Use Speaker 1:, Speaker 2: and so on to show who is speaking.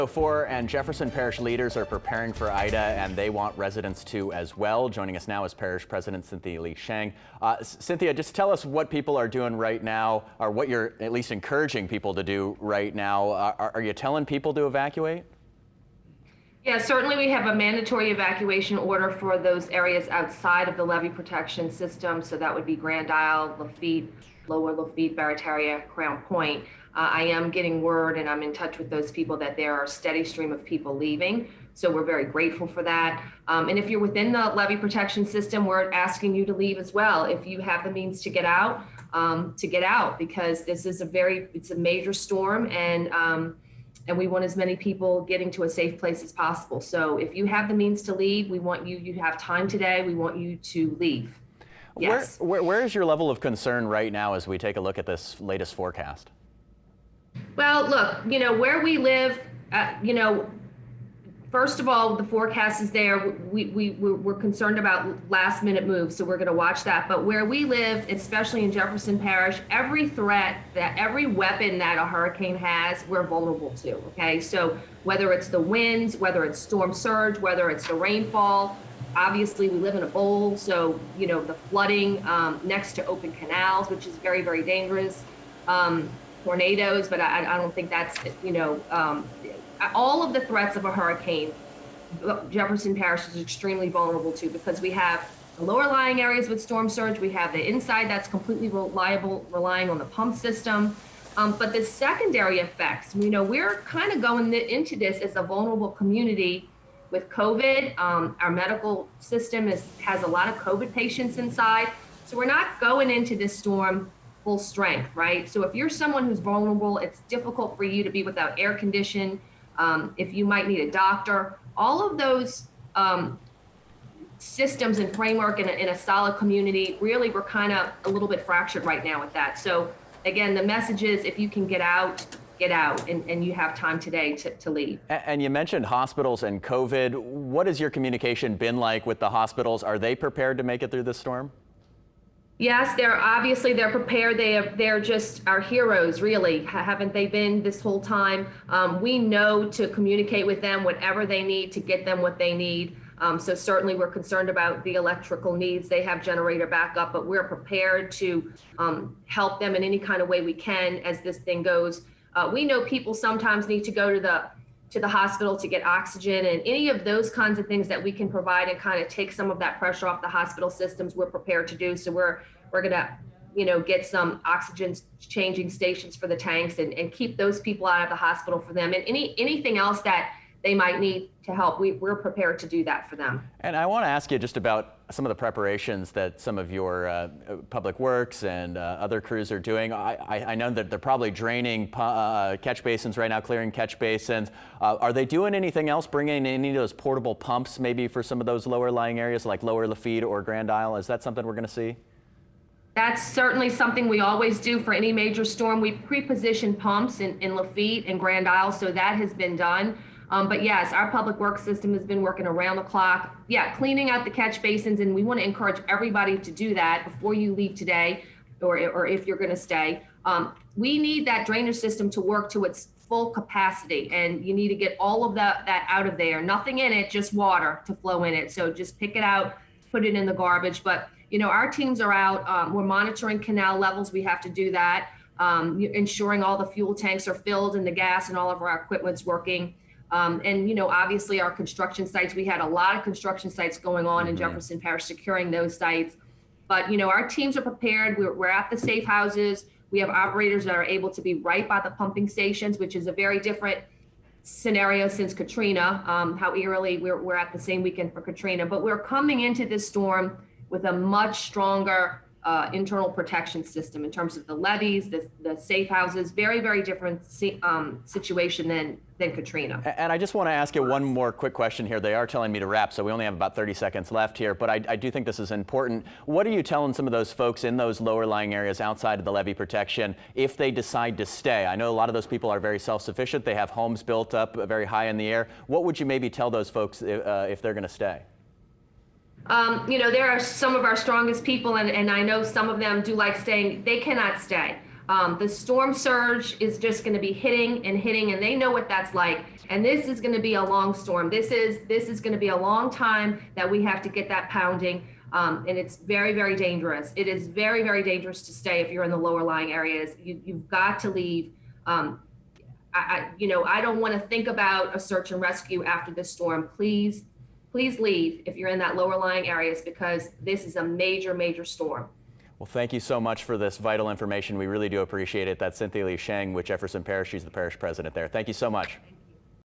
Speaker 1: And Jefferson Parish leaders are preparing for Ida, and they want residents to as well. Joining us now is Parish President Cynthia Lee Shang. Cynthia, just tell us what people are doing right now, or what you're at least encouraging people to do right now. Are you telling people to evacuate?
Speaker 2: Yeah, certainly we have a mandatory evacuation order for those areas outside of the levee protection system. So that would be Grand Isle, Lafitte, Lower Lafitte, Barataria, Crown Point. I am getting word, and I'm in touch with those people, that there are a steady stream of people leaving. So we're very grateful for that. And if you're within the levee protection system, we're asking you to leave as well. If you have the means to get out, because this is it's a major storm, and we want as many people getting to a safe place as possible. So if you have the means to leave, we want you have time today, we want you to leave. Yes.
Speaker 1: Where is your level of concern right now as we take a look at this latest forecast?
Speaker 2: Well, look, where we live, first of all, the forecast is there. We're concerned about last minute moves, so we're going to watch that. But where we live, especially in Jefferson Parish, every weapon that a hurricane has, we're vulnerable to, okay? So whether it's the winds, whether it's storm surge, whether it's the rainfall, obviously we live in a bowl, so, the flooding next to open canals, which is very, very dangerous. Tornadoes, but I don't think that's, all of the threats of a hurricane, Jefferson Parish is extremely vulnerable to, because we have the lower lying areas with storm surge, we have the inside that's completely relying on the pump system. But the secondary effects, we're kind of going into this as a vulnerable community with COVID. Our medical system has a lot of COVID patients inside, so we're not going into this storm full strength, right? So if you're someone who's vulnerable, it's difficult for you to be without air conditioning. If you might need a doctor, all of those systems and framework in a solid community, really we're kind of a little bit fractured right now with that. So again, the message is, if you can get out, and you have time today to leave.
Speaker 1: And you mentioned hospitals and COVID. What has your communication been like with the hospitals? Are they prepared to make it through this storm?
Speaker 2: Yes, they're prepared. They're just our heroes, really. Haven't they been this whole time? We know to communicate with them whatever they need to get them what they need. So certainly we're concerned about the electrical needs. They have generator backup, but we're prepared to help them in any kind of way we can as this thing goes. We know people sometimes need to go to the hospital to get oxygen, and any of those kinds of things that we can provide and kind of take some of that pressure off the hospital systems, we're prepared to do. So we're gonna, get some oxygen changing stations for the tanks and keep those people out of the hospital for them, and anything else that they might need to help, we're prepared to do that for them.
Speaker 1: And I want to ask you just about some of the preparations that some of your public works and other crews are doing. I know that they're probably draining catch basins right now, clearing catch basins. Are they doing anything else, bringing in any of those portable pumps maybe for some of those lower lying areas like Lower Lafitte or Grand Isle? Is that something we're going to see?
Speaker 2: That's certainly something we always do for any major storm. We pre-position pumps in Lafitte and Grand Isle, so that has been done. But yes, our public works system has been working around the clock. Yeah, cleaning out the catch basins, and we want to encourage everybody to do that before you leave today, or if you're going to stay. We need that drainage system to work to its full capacity, and you need to get all of that out of there. Nothing in it, just water to flow in it. So just pick it out, put it in the garbage. But our teams are out. We're monitoring canal levels. We have to do that, ensuring all the fuel tanks are filled and the gas and all of our equipment's working. And obviously our construction sites, we had a lot of construction sites going on in Jefferson Parish, securing those sites. But our teams are prepared. We're at the safe houses. We have operators that are able to be right by the pumping stations, which is a very different scenario since Katrina, how eerily we're at the same weekend for Katrina. But we're coming into this storm with a much stronger internal protection system in terms of the levees, the safe houses. Very, very different situation than Katrina.
Speaker 1: And I just want to ask you one more quick question here. They are telling me to wrap, so we only have about 30 seconds left here, but I do think this is important. What are you telling some of those folks in those lower lying areas outside of the levee protection if they decide to stay? I know a lot of those people are very self-sufficient. They have homes built up very high in the air. What would you maybe tell those folks if they're going to stay?
Speaker 2: There are some of our strongest people, and I know some of them do like staying. They cannot stay. The storm surge is just going to be hitting and hitting, and they know what that's like. And this is going to be a long storm. This is going to be a long time that we have to get that pounding. And it's very, very dangerous. It is very, very dangerous to stay if you're in the lower lying areas. You've got to leave. I don't want to think about a search and rescue after this storm. Please leave if you're in that lower lying areas, because this is a major, major storm.
Speaker 1: Well, thank you so much for this vital information. We really do appreciate it. That's Cynthia Lee Sheng with Jefferson Parish. She's the parish president there. Thank you so much.